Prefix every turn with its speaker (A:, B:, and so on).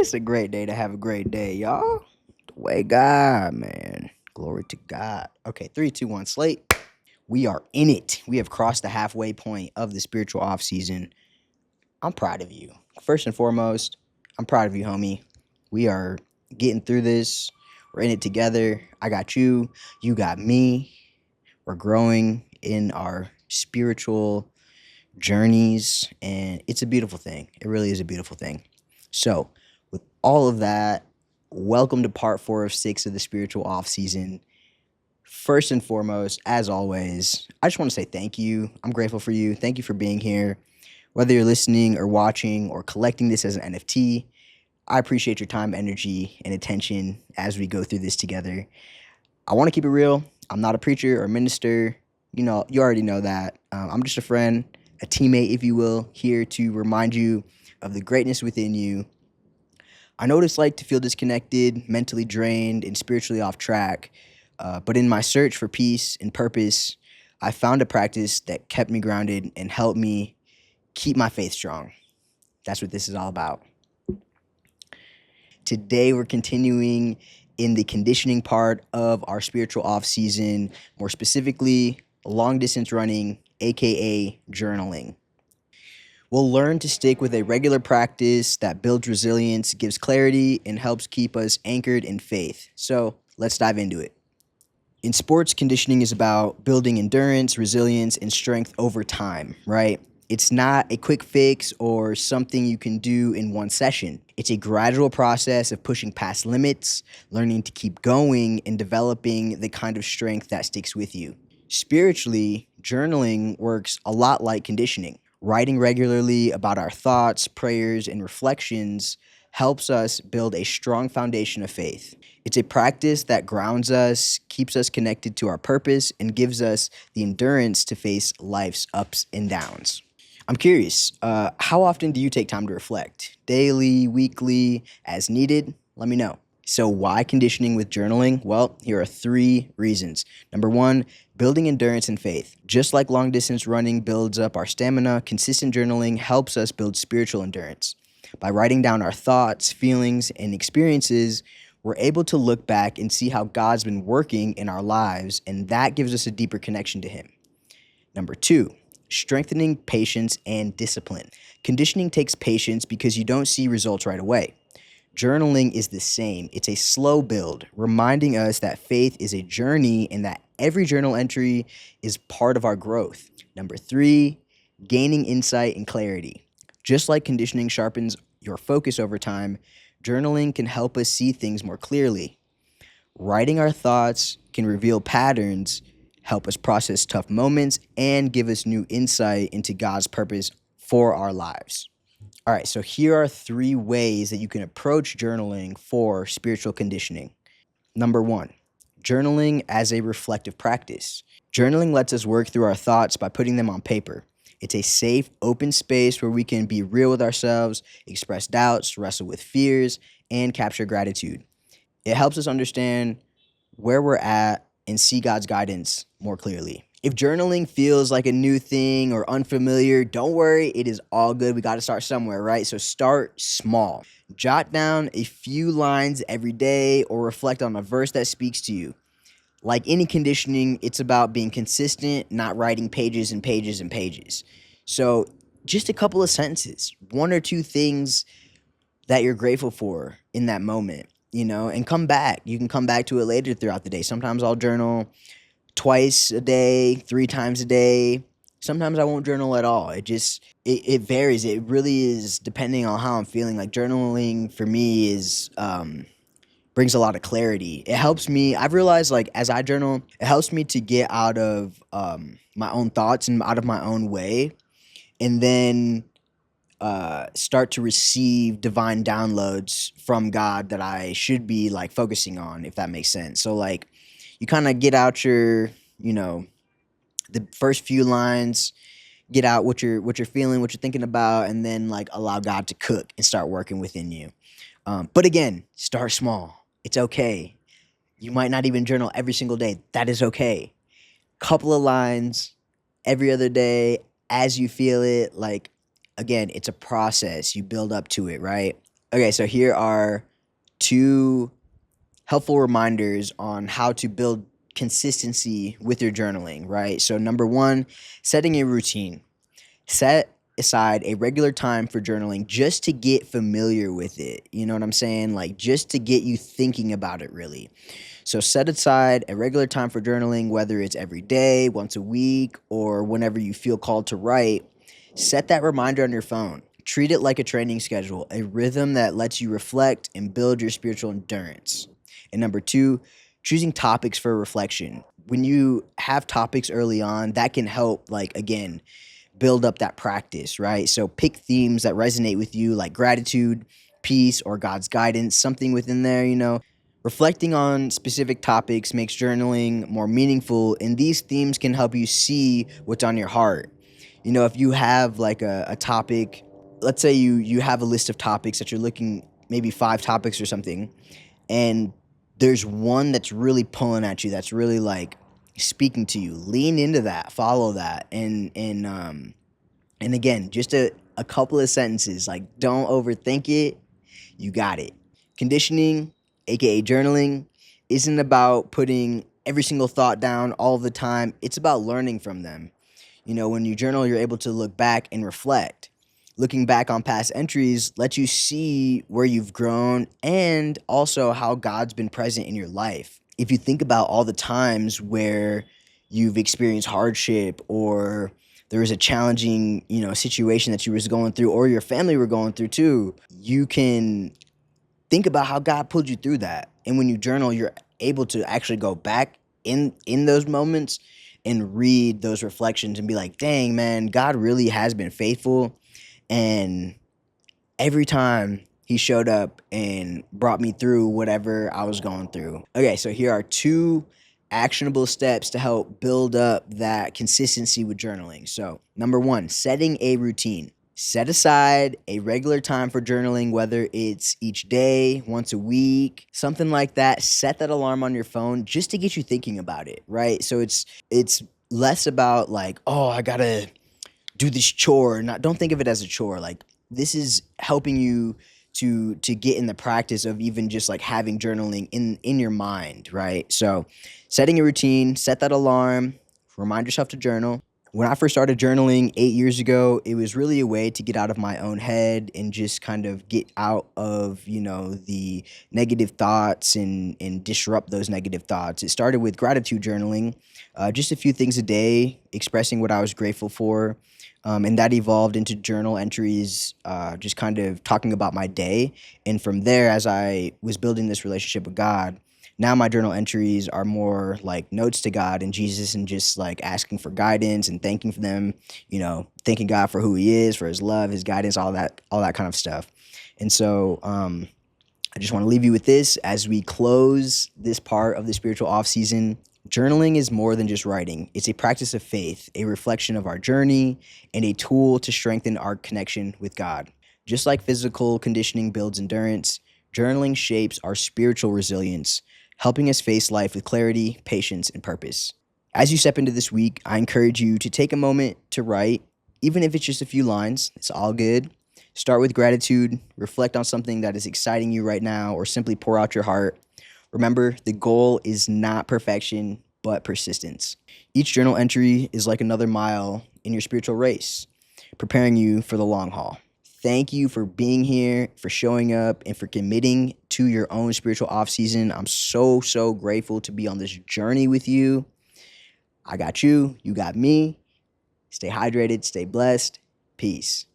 A: It's a great day to have a great day, y'all. The way God, man. Glory to God. Okay, 3, 2, 1, slate. We are in it. We have crossed the halfway point of the spiritual off season. I'm proud of you. First and foremost, I'm proud of you, homie. We are getting through this. We're in it together. I got you. You got me. We're growing in our spiritual journeys, and it's a beautiful thing. It really is a beautiful thing. So, with all of that, welcome to part 4 of 6 of the spiritual off season. First and foremost, as always, I just want to say thank you. I'm grateful for you. Thank you for being here. Whether you're listening or watching or collecting this as an NFT, I appreciate your time, energy, and attention as we go through this together. I want to keep it real. I'm not a preacher or a minister. You already know that. I'm just a friend, a teammate, if you will, here to remind you of the greatness within you. I know what it's like to feel disconnected, mentally drained, and spiritually off track. But in my search for peace and purpose, I found a practice that kept me grounded and helped me keep my faith strong. That's what this is all about. Today, we're continuing in the conditioning part of our spiritual off season, more specifically, long distance running, aka journaling. We'll learn to stick with a regular practice that builds resilience, gives clarity, and helps keep us anchored in faith. So let's dive into it. In sports, conditioning is about building endurance, resilience, and strength over time, right? It's not a quick fix or something you can do in one session. It's a gradual process of pushing past limits, learning to keep going, and developing the kind of strength that sticks with you. Spiritually, journaling works a lot like conditioning. Writing regularly about our thoughts, prayers, and reflections helps us build a strong foundation of faith. It's a practice that grounds us, keeps us connected to our purpose, and gives us the endurance to face life's ups and downs. I'm curious, how often do you take time to reflect? Daily, weekly, as needed? Let me know. So why conditioning with journaling? Well, here are 3 reasons. Number 1, building endurance and faith. Just like long distance running builds up our stamina, consistent journaling helps us build spiritual endurance. By writing down our thoughts, feelings, and experiences, we're able to look back and see how God's been working in our lives, and that gives us a deeper connection to Him. Number 2, strengthening patience and discipline. Conditioning takes patience because you don't see results right away. Journaling is the same. It's a slow build, reminding us that faith is a journey and that every journal entry is part of our growth. Number 3, gaining insight and clarity. Just like conditioning sharpens your focus over time, journaling can help us see things more clearly. Writing our thoughts can reveal patterns, help us process tough moments, and give us new insight into God's purpose for our lives. All right, so here are 3 ways that you can approach journaling for spiritual conditioning. Number 1, journaling as a reflective practice. Journaling lets us work through our thoughts by putting them on paper. It's a safe, open space where we can be real with ourselves, express doubts, wrestle with fears, and capture gratitude. It helps us understand where we're at and see God's guidance more clearly. If journaling feels like a new thing or unfamiliar, don't worry, it is all good. We got to start somewhere, right? So start small. Jot down a few lines every day or reflect on a verse that speaks to you. Like any conditioning, it's about being consistent, not writing pages and pages and pages. So just a couple of sentences, 1 or 2 things that you're grateful for in that moment, and come back. You can come back to it later throughout the day. Sometimes I'll journal twice a day, 3 times a day. Sometimes I won't journal at all. It varies. It really is depending on how I'm feeling. Like journaling for me is brings a lot of clarity. It helps me. I've realized, like, as I journal, it helps me to get out of my own thoughts and out of my own way, and then start to receive divine downloads from God that I should be like focusing on, if that makes sense. So like you kind of get out your, the first few lines, get out what you're feeling, what you're thinking about, and then like allow God to cook and start working within you. But again, start small. It's okay. You might not even journal every single day. That is okay. Couple of lines every other day as you feel it. Like, again, it's a process. You build up to it, right? Okay, so here are two helpful reminders on how to build consistency with your journaling, right? So, number one, setting a routine. Set aside a regular time for journaling just to get familiar with it. You know what I'm saying? Like, just to get you thinking about it, really. So, set aside a regular time for journaling, whether it's every day, once a week, or whenever you feel called to write. Set that reminder on your phone. Treat it like a training schedule, a rhythm that lets you reflect and build your spiritual endurance. And number two, choosing topics for reflection. When you have topics early on, that can help, like, again, build up that practice, right? So pick themes that resonate with you, like gratitude, peace, or God's guidance, something within there, you know. Reflecting on specific topics makes journaling more meaningful, and these themes can help you see what's on your heart. You know, if you have like a topic, let's say you have a list of topics that you're looking, maybe 5 topics or something, and there's one that's really pulling at you, that's really like speaking to you. Lean into that, follow that, and again, just a couple of sentences. Like, don't overthink it. You got it. Conditioning, aka journaling, isn't about putting every single thought down all the time. It's about learning from them. You know, when you journal, you're able to look back and reflect. Looking back on past entries lets you see where you've grown and also how God's been present in your life. If you think about all the times where you've experienced hardship, or there was a challenging, situation that you was going through, or your family were going through too, you can think about how God pulled you through that. And when you journal, you're able to actually go back in those moments and read those reflections and be like, dang, man, God really has been faithful. And every time he showed up and brought me through whatever I was going through. Okay, so here are 2 actionable steps to help build up that consistency with journaling. So, number 1, setting a routine. Set aside a regular time for journaling, whether it's each day, once a week, something like that. Set that alarm on your phone just to get you thinking about it, right? So it's less about like, oh, I gotta do this chore. Not, don't think of it as a chore. Like, this is helping you to get in the practice of even just like having journaling in your mind, right? So setting a routine, set that alarm, remind yourself to journal. When I first started journaling 8 years ago, it was really a way to get out of my own head and just kind of get out of, the negative thoughts and disrupt those negative thoughts. It started with gratitude journaling, just a few things a day, expressing what I was grateful for. And that evolved into journal entries, just kind of talking about my day. And from there, as I was building this relationship with God, now my journal entries are more like notes to God and Jesus, and just like asking for guidance and thanking for them, thanking God for who he is, for his love, his guidance, all that kind of stuff. And so I just want to leave you with this as we close this part of the spiritual off season. Journaling is more than just writing. It's a practice of faith, a reflection of our journey, and a tool to strengthen our connection with God. Just like physical conditioning builds endurance, journaling shapes our spiritual resilience, helping us face life with clarity, patience, and purpose. As you step into this week, I encourage you to take a moment to write, even if it's just a few lines. It's all good. Start with gratitude, reflect on something that is exciting you right now, or simply pour out your heart. Remember, the goal is not perfection, but persistence. Each journal entry is like another mile in your spiritual race, preparing you for the long haul. Thank you for being here, for showing up, and for committing to your own spiritual off season. I'm so, so grateful to be on this journey with you. I got you. You got me. Stay hydrated. Stay blessed. Peace.